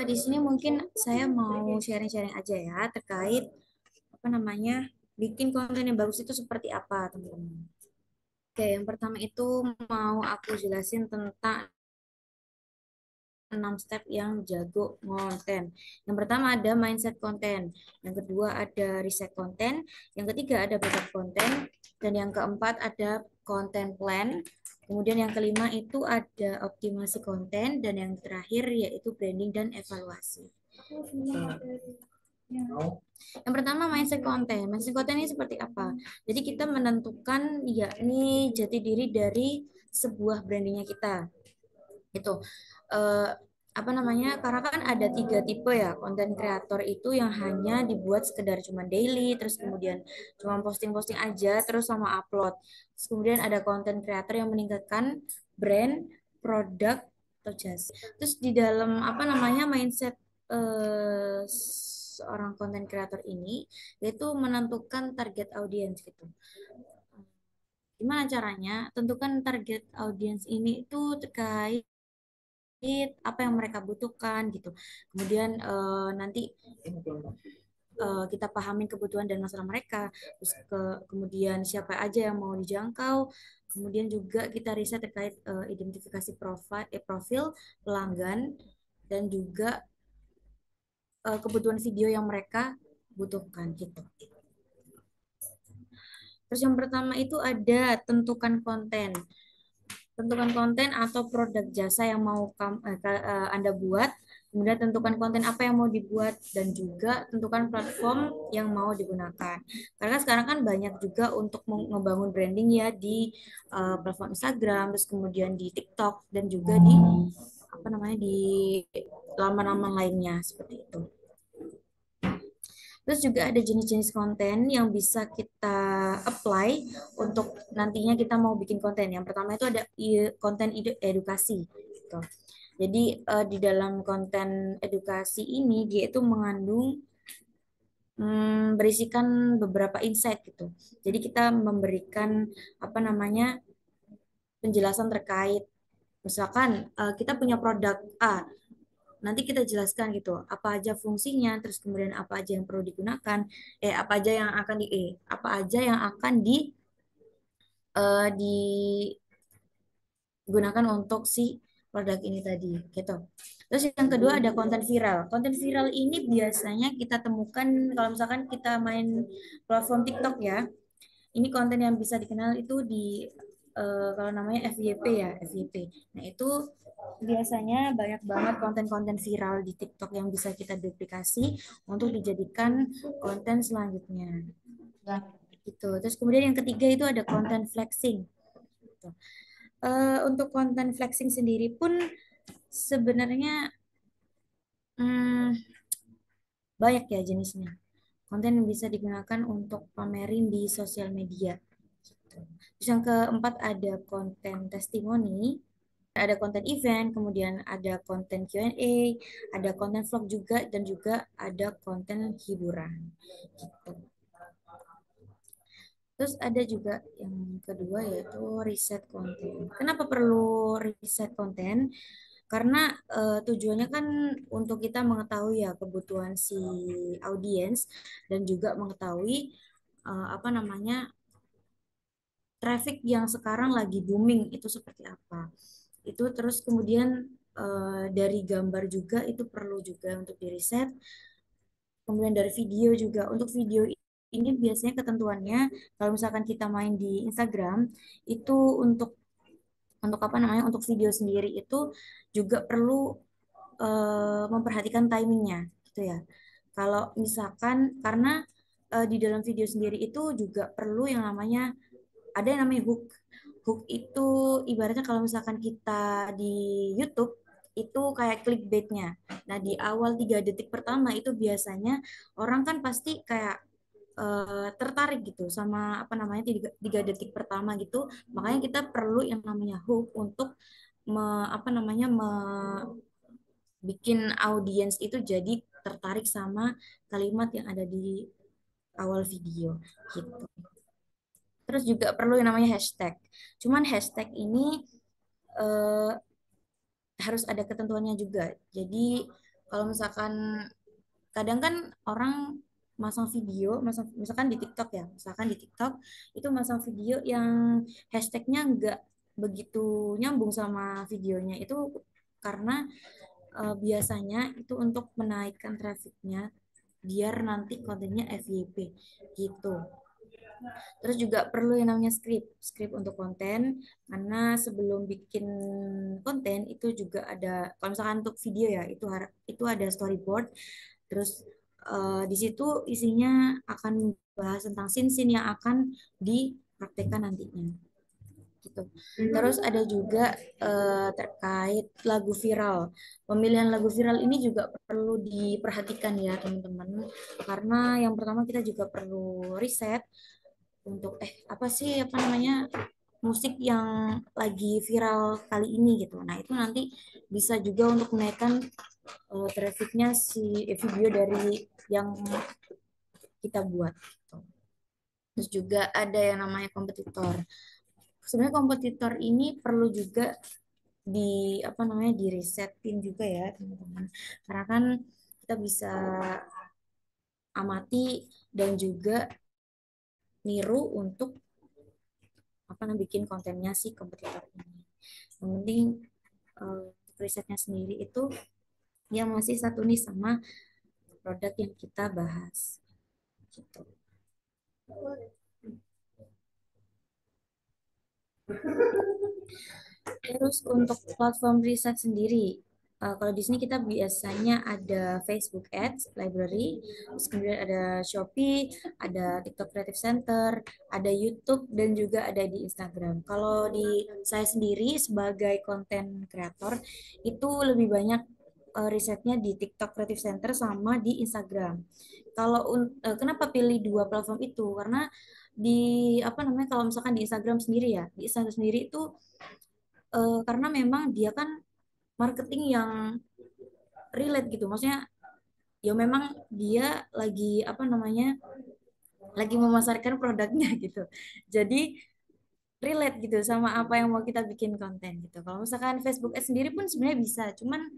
Di sini mungkin saya mau sharing-sharing aja ya terkait apa namanya bikin konten yang bagus itu seperti apa, teman-teman. Oke, yang pertama itu mau aku jelasin tentang 6 step yang jago konten. Yang pertama ada mindset konten, yang kedua ada riset konten, yang ketiga ada backup konten, dan yang keempat ada content plan. Kemudian yang kelima itu ada optimasi konten, dan yang terakhir yaitu branding dan evaluasi. Yang pertama mindset konten. Mindset konten ini seperti apa? Jadi kita menentukan yakni jati diri dari sebuah brandingnya kita. Itu apa namanya? Karena kan ada 3 tipe ya konten kreator itu yang hanya dibuat sekedar cuma daily, terus kemudian cuma posting-posting aja, terus sama upload. Terus kemudian ada konten kreator yang meningkatkan brand, produk atau jasa. Terus di dalam apa namanya mindset seorang konten kreator ini yaitu menentukan target audiens gitu. Gimana caranya? Tentukan target audiens ini itu terkait apa yang mereka butuhkan gitu. Kemudian nanti kita pahamin kebutuhan dan masalah mereka. Terus kemudian siapa aja yang mau dijangkau. Kemudian juga kita riset terkait identifikasi profil pelanggan dan juga kebutuhan video yang mereka butuhkan gitu. Terus yang pertama itu ada tentukan konten. Tentukan konten atau produk jasa yang mau Anda buat, kemudian tentukan konten apa yang mau dibuat, dan juga tentukan platform yang mau digunakan. Karena sekarang kan banyak juga untuk ngebangun branding ya di platform Instagram, terus kemudian di TikTok, dan juga di apa namanya di laman-laman lainnya seperti itu. Terus juga ada jenis-jenis konten yang bisa kita apply untuk nantinya kita mau bikin konten. Yang pertama itu ada konten edukasi. Gitu. Jadi di dalam konten edukasi ini dia itu mengandung berisikan beberapa insight gitu. Jadi kita memberikan apa namanya penjelasan terkait misalkan kita punya produk A, nanti kita jelaskan gitu apa aja fungsinya, terus kemudian apa aja yang perlu digunakan, apa aja yang akan apa aja yang akan digunakan untuk si produk ini tadi gitu. Terus yang kedua ada konten viral. Konten viral ini biasanya kita temukan kalau misalkan kita main platform TikTok ya. Ini konten yang bisa dikenal itu di kalau namanya FYP ya, FYP. Nah, itu biasanya banyak banget konten-konten viral di TikTok yang bisa kita duplikasi untuk dijadikan konten selanjutnya. Gitu. Terus kemudian yang ketiga itu ada konten flexing. Gitu. Untuk konten flexing sendiri pun sebenarnya hmm, banyak ya jenisnya. Konten yang bisa digunakan untuk pamerin di sosial media. Terus yang keempat ada konten testimoni, ada konten event, kemudian ada konten Q&A, ada konten vlog juga, dan juga ada konten hiburan. Gitu. Terus ada juga yang kedua yaitu riset konten. Kenapa perlu riset konten? Karena tujuannya kan untuk kita mengetahui ya kebutuhan si audiens dan juga mengetahui apa namanya traffic yang sekarang lagi booming itu seperti apa. Itu terus kemudian dari gambar juga itu perlu juga untuk diriset. Kemudian dari video juga. Untuk video ini biasanya ketentuannya kalau misalkan kita main di Instagram itu untuk apa namanya untuk video sendiri itu juga perlu memperhatikan timingnya gitu ya. Kalau misalkan karena di dalam video sendiri itu juga perlu yang namanya ada yang namanya hook. Hook itu ibaratnya kalau misalkan kita di YouTube itu kayak clickbaitnya. Nah, di awal 3 detik pertama itu biasanya orang kan pasti kayak tertarik gitu sama apa namanya 3 detik pertama gitu. Makanya kita perlu yang namanya hook untuk apa namanya bikin audiens itu jadi tertarik sama kalimat yang ada di awal video gitu. Terus juga perlu yang namanya hashtag. Cuman hashtag ini eh, harus ada ketentuannya juga. Jadi kalau misalkan kadang kan orang masang video, misalkan di TikTok ya, misalkan di TikTok itu masang video yang hashtagnya nggak begitu nyambung sama videonya itu karena biasanya itu untuk menaikkan trafficnya biar nanti kontennya FYP gitu. Terus juga perlu yang namanya script untuk konten, karena sebelum bikin konten itu juga ada, kalau misalkan untuk video ya, itu ada storyboard. Terus di situ isinya akan bahas tentang scene-scene yang akan dipraktekkan nantinya gitu. Terus ada juga terkait lagu viral. Pemilihan lagu viral ini juga perlu diperhatikan ya teman-teman, karena yang pertama kita juga perlu riset untuk apa sih apa namanya musik yang lagi viral kali ini gitu. Nah, itu nanti bisa juga untuk menaikkan trafficnya si video dari yang kita buat gitu. Terus juga ada yang namanya kompetitor. Sebenarnya kompetitor ini perlu juga di apa namanya di resetin juga ya teman-teman. Karena kan kita bisa amati dan juga niru untuk apa namanya bikin kontennya si kompetitor ini. Yang penting risetnya sendiri itu yang masih satu nih sama produk yang kita bahas. Gitu. Terus untuk platform riset sendiri, kalau di sini kita biasanya ada Facebook Ads Library, terus kemudian ada Shopee, ada TikTok Creative Center, ada YouTube, dan juga ada di Instagram. Kalau di saya sendiri sebagai konten kreator itu lebih banyak risetnya di TikTok Creative Center sama di Instagram. Kenapa pilih dua platform itu? Karena di apa namanya kalau misalkan di Instagram sendiri ya, di Instagram sendiri itu karena memang dia kan marketing yang relate gitu. Maksudnya ya memang dia lagi apa namanya lagi memasarkan produknya gitu. Jadi relate gitu sama apa yang mau kita bikin konten gitu. Kalau misalkan Facebook Ads sendiri pun sebenarnya bisa, cuman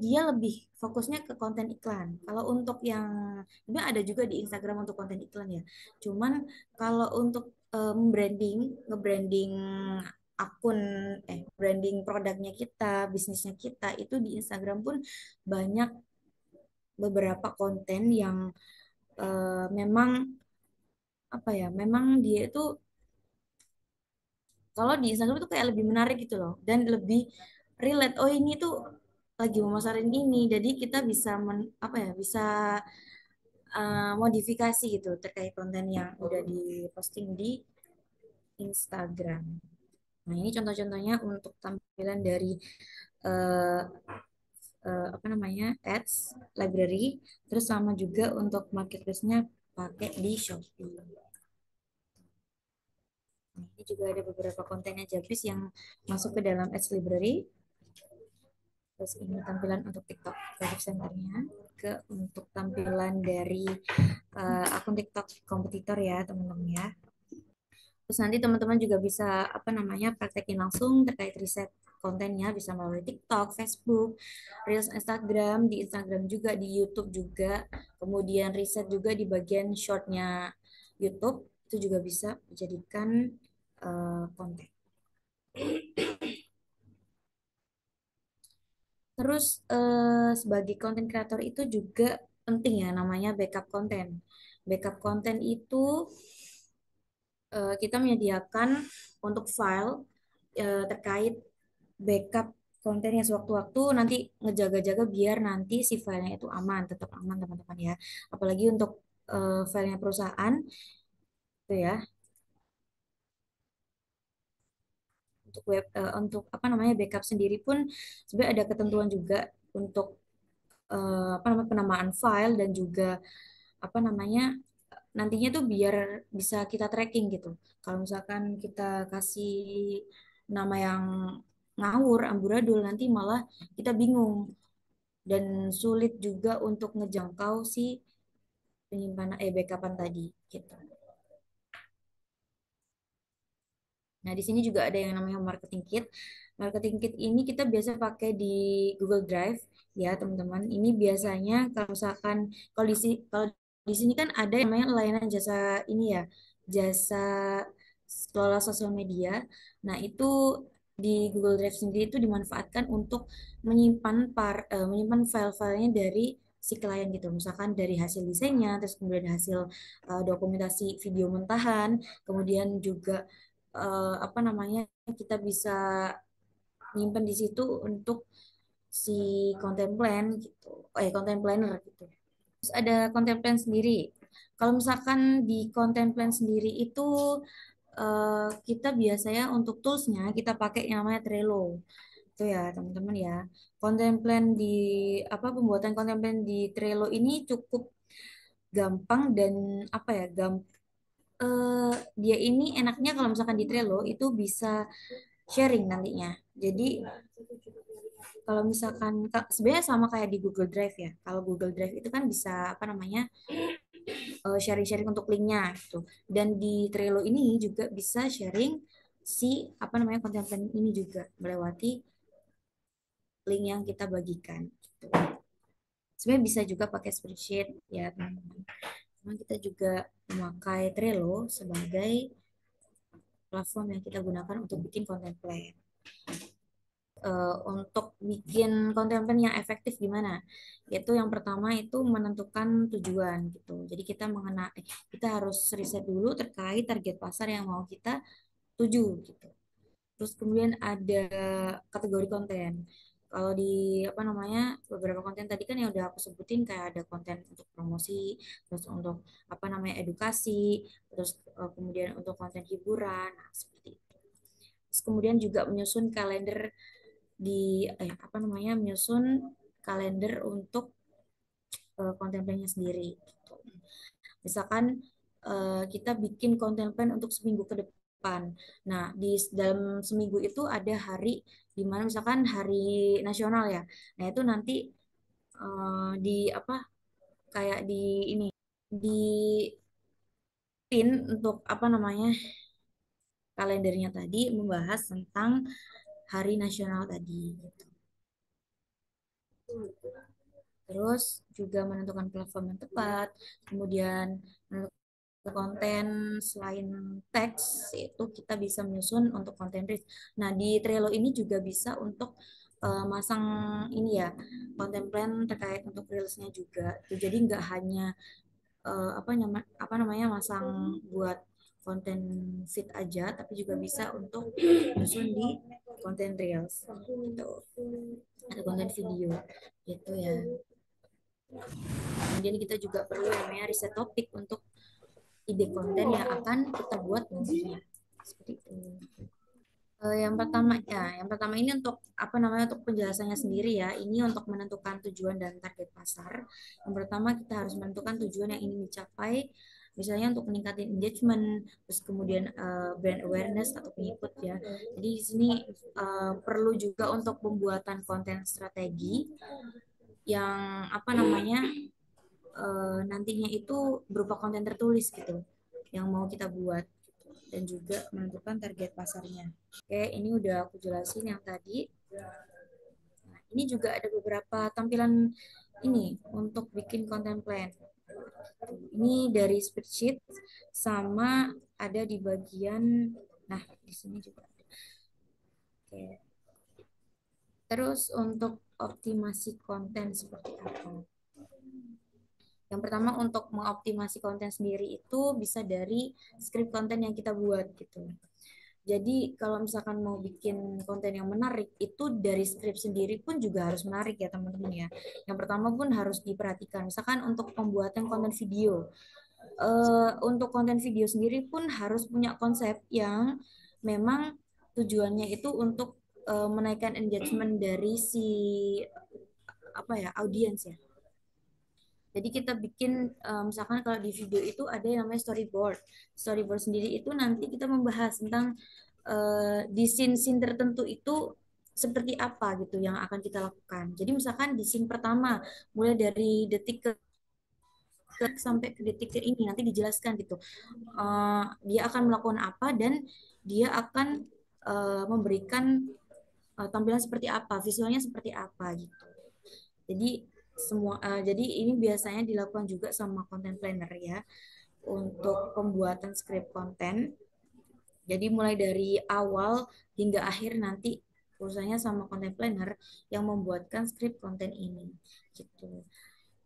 dia lebih fokusnya ke konten iklan. Kalau untuk yang sebenarnya ada juga di Instagram untuk konten iklan ya. Cuman kalau untuk branding, nge-branding akun branding produknya kita, bisnisnya kita itu di Instagram pun banyak beberapa konten yang memang apa ya, memang dia itu kalau di Instagram itu kayak lebih menarik gitu loh dan lebih relate. Oh ini tuh lagi memasarin ini, jadi kita bisa apa ya bisa modifikasi gitu terkait konten yang udah diposting di Instagram. Nah ini contoh-contohnya untuk tampilan dari eh, apa namanya ads library, terus sama juga untuk marketplace-nya pakai di Shopee. Nah, ini juga ada beberapa kontennya Jabris yang masuk ke dalam ads library. Terus ini tampilan untuk TikTok Creative Center-nya. Untuk tampilan dari akun TikTok kompetitor ya teman-teman ya. Terus nanti teman-teman juga bisa apa namanya praktekin langsung terkait riset kontennya bisa melalui TikTok, Facebook, Reels Instagram, di Instagram juga, di YouTube juga. Kemudian riset juga di bagian shortnya YouTube itu juga bisa dijadikan konten. Terus sebagai konten kreator itu juga penting ya namanya backup konten. Backup konten itu kita menyediakan untuk file terkait backup kontennya sewaktu-waktu nanti ngejaga-jaga biar nanti si filenya itu aman, tetap aman teman-teman ya. Apalagi untuk filenya perusahaan itu ya, untuk untuk apa namanya backup sendiri pun sebenarnya ada ketentuan juga untuk apa namanya penamaan file dan juga apa namanya nantinya tuh biar bisa kita tracking gitu. Kalau misalkan kita kasih nama yang ngawur, amburadul, nanti malah kita bingung dan sulit juga untuk ngejangkau si penyimpanan backupan tadi gitu. Nah, di sini juga ada yang namanya marketing kit. Marketing kit ini kita biasa pakai di Google Drive ya, teman-teman. Ini biasanya kalau misalkan kalau di sini kan ada yang namanya layanan jasa ini ya, jasa kelola sosial media. Nah, itu di Google Drive sendiri itu dimanfaatkan untuk menyimpan file-filenya dari si klien gitu. Misalkan dari hasil desainnya, terus kemudian hasil dokumentasi video mentahan, kemudian juga apa namanya, kita bisa nyimpen di situ untuk si content plan gitu, content planner gitu. Terus ada content plan sendiri. Kalau misalkan di content plan sendiri itu kita biasanya untuk toolsnya kita pakai yang namanya Trello. Itu ya teman-teman ya. Content plan di pembuatan content plan di Trello ini cukup gampang dan apa ya, dia ini enaknya kalau misalkan di Trello itu bisa sharing nantinya. Jadi kalau misalkan sebenarnya sama kayak di Google Drive ya. Kalau Google Drive itu kan bisa apa namanya, sharing-sharing untuk linknya gitu. Dan di Trello ini juga bisa sharing si apa namanya konten ini juga melewati link yang kita bagikan. Gitu. Sebenarnya bisa juga pakai spreadsheet ya teman-teman. Cuma kita juga memakai Trello sebagai platform yang kita gunakan untuk bikin konten plan. Untuk bikin konten plan yang efektif gimana? Yaitu yang pertama itu menentukan tujuan gitu. Jadi kita harus riset dulu terkait target pasar yang mau kita tuju gitu. Terus kemudian ada kategori konten. Kalau di apa namanya, beberapa konten tadi kan yang udah aku sebutin, kayak ada konten untuk promosi, terus untuk apa namanya edukasi, terus kemudian untuk konten hiburan, nah, seperti itu. Terus kemudian juga menyusun kalender apa namanya, menyusun kalender untuk konten plan-nya sendiri gitu. Misalkan kita bikin konten plan untuk seminggu ke depan. Nah, di dalam seminggu itu ada hari di mana misalkan hari nasional ya. Nah, itu nanti di apa, kayak di ini, di pin untuk apa namanya, kalendernya tadi membahas tentang hari nasional tadi gitu. Terus juga menentukan platform yang tepat, kemudian menentukan konten selain teks itu kita bisa menyusun untuk konten reels. Nah, di Trello ini juga bisa untuk masang ini ya, konten plan terkait untuk reelsnya juga. Jadi nggak hanya apa namanya, masang buat konten feed aja, tapi juga bisa untuk menyusun di konten reels gitu, atau konten video gitu ya. Kemudian kita juga perlu namanya riset topik untuk ide konten yang akan kita buat nantinya. Seperti itu. Yang pertama ini untuk apa namanya, untuk penjelasannya sendiri ya. Ini untuk menentukan tujuan dan target pasar. Yang pertama kita harus menentukan tujuan yang ingin dicapai, misalnya untuk meningkatkan engagement, terus kemudian brand awareness atau pengikut ya. Jadi di sini perlu juga untuk pembuatan konten strategi yang apa namanya, nantinya itu berupa konten tertulis gitu yang mau kita buat gitu. Dan juga menentukan target pasarnya. Oke, ini udah aku jelasin yang tadi. Nah, ini juga ada beberapa tampilan ini untuk bikin content plan. Ini dari spreadsheet sama ada di bagian, nah di sini juga ada. Oke. Terus untuk optimasi konten seperti apa? Yang pertama untuk mengoptimasi konten sendiri itu bisa dari script konten yang kita buat gitu. Jadi kalau misalkan mau bikin konten yang menarik itu dari skrip sendiri pun juga harus menarik ya teman-teman ya. Yang pertama pun harus diperhatikan. Misalkan untuk pembuatan konten video, untuk konten video sendiri pun harus punya konsep yang memang tujuannya itu untuk menaikkan engagement dari si apa ya, audiens ya. Jadi kita bikin misalkan kalau di video itu ada yang namanya storyboard. Storyboard sendiri itu nanti kita membahas tentang di scene-scene tertentu itu seperti apa gitu yang akan kita lakukan. Jadi misalkan di scene pertama mulai dari detik ke sampai ke detik ini nanti dijelaskan gitu. Dia akan melakukan apa dan dia akan memberikan tampilan seperti apa, visualnya seperti apa gitu. Jadi jadi ini biasanya dilakukan juga sama content planner ya untuk pembuatan script konten. Jadi mulai dari awal hingga akhir nanti urusannya sama content planner yang membuatkan script konten ini gitu.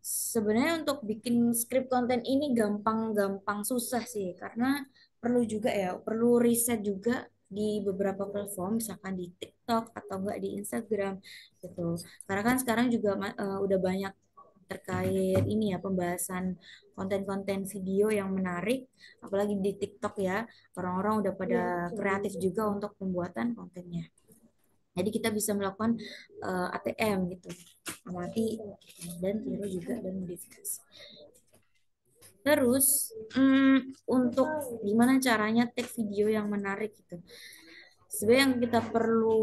Sebenarnya untuk bikin script konten ini gampang-gampang susah sih karena perlu juga ya, perlu riset juga di beberapa platform misalkan di TikTok atau enggak di Instagram gitu. Karena kan sekarang juga udah banyak terkait ini ya pembahasan konten-konten video yang menarik apalagi di TikTok ya. Orang-orang udah pada kreatif juga untuk pembuatan kontennya. Jadi kita bisa melakukan ATM gitu, amati dan tiru juga dan modifikasi. Terus untuk gimana caranya take video yang menarik gitu. Sebenarnya yang kita perlu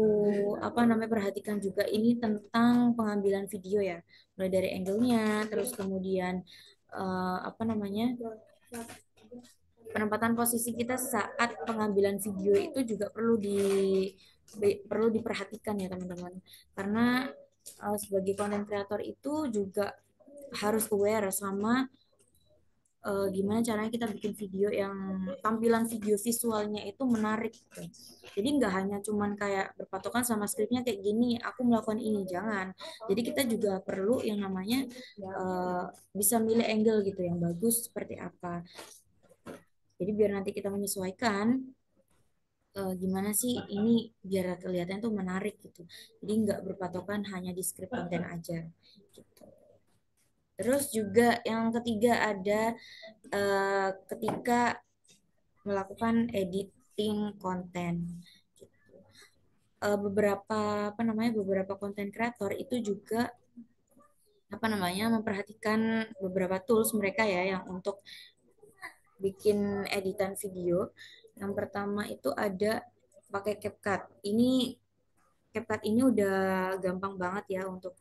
apa namanya perhatikan juga ini tentang pengambilan video ya, mulai dari angle-nya, terus kemudian apa namanya penempatan posisi kita saat pengambilan video itu juga perlu diperhatikan ya teman-teman karena sebagai content creator itu juga harus aware sama gimana caranya kita bikin video yang tampilan video visualnya itu menarik gitu. Jadi nggak hanya cuman kayak berpatokan sama skripnya kayak gini, aku melakukan ini, jangan. Jadi kita juga perlu yang namanya uh, bisa milih angle gitu yang bagus seperti apa. Jadi biar nanti kita menyesuaikan gimana sih ini biar kelihatan tuh menarik gitu. Jadi nggak berpatokan hanya di script konten aja gitu. Terus juga yang ketiga ada ketika melakukan editing konten. Beberapa apa namanya beberapa konten kreator itu juga apa namanya memperhatikan beberapa tools mereka ya yang untuk bikin editan video. Yang pertama itu ada pakai CapCut. CapCut ini udah gampang banget ya untuk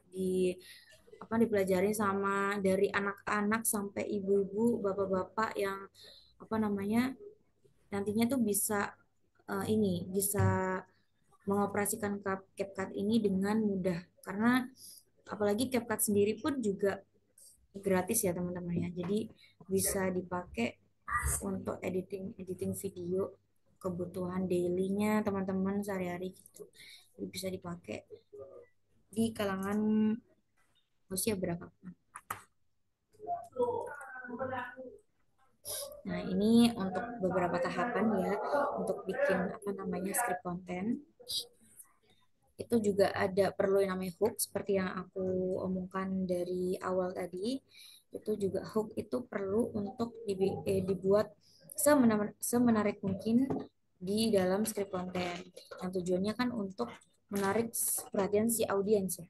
dipelajari sama dari anak-anak sampai ibu-ibu, bapak-bapak yang apa namanya nantinya tuh bisa bisa mengoperasikan CapCut ini dengan mudah karena apalagi CapCut sendiri pun juga gratis ya teman-teman ya. Jadi bisa dipakai untuk editing editing video kebutuhan dailynya teman-teman sehari-hari gitu. Jadi bisa dipakai di kalangan usia berapa. Nah, ini untuk beberapa tahapan ya untuk bikin apa namanya script konten. Itu juga ada perlu yang namanya hook seperti yang aku omongkan dari awal tadi. Itu juga hook itu perlu untuk dibuat semenarik mungkin di dalam script konten. Yang tujuannya kan untuk menarik perhatian si audiens ya.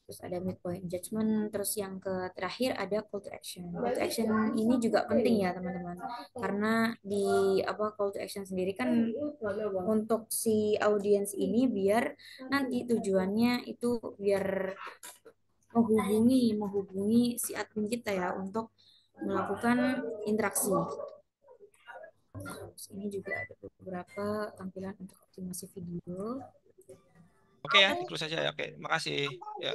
Terus ada midpoint judgment, terus yang terakhir ada call to action. Call to action ini juga penting ya teman-teman, karena di apa call to action sendiri kan untuk si audiens ini biar nanti tujuannya itu biar menghubungi si admin kita ya untuk melakukan interaksi. Terus ini juga ada beberapa tampilan untuk optimasi video. Oke ya, di close saja ya. Oke, makasih. Ya.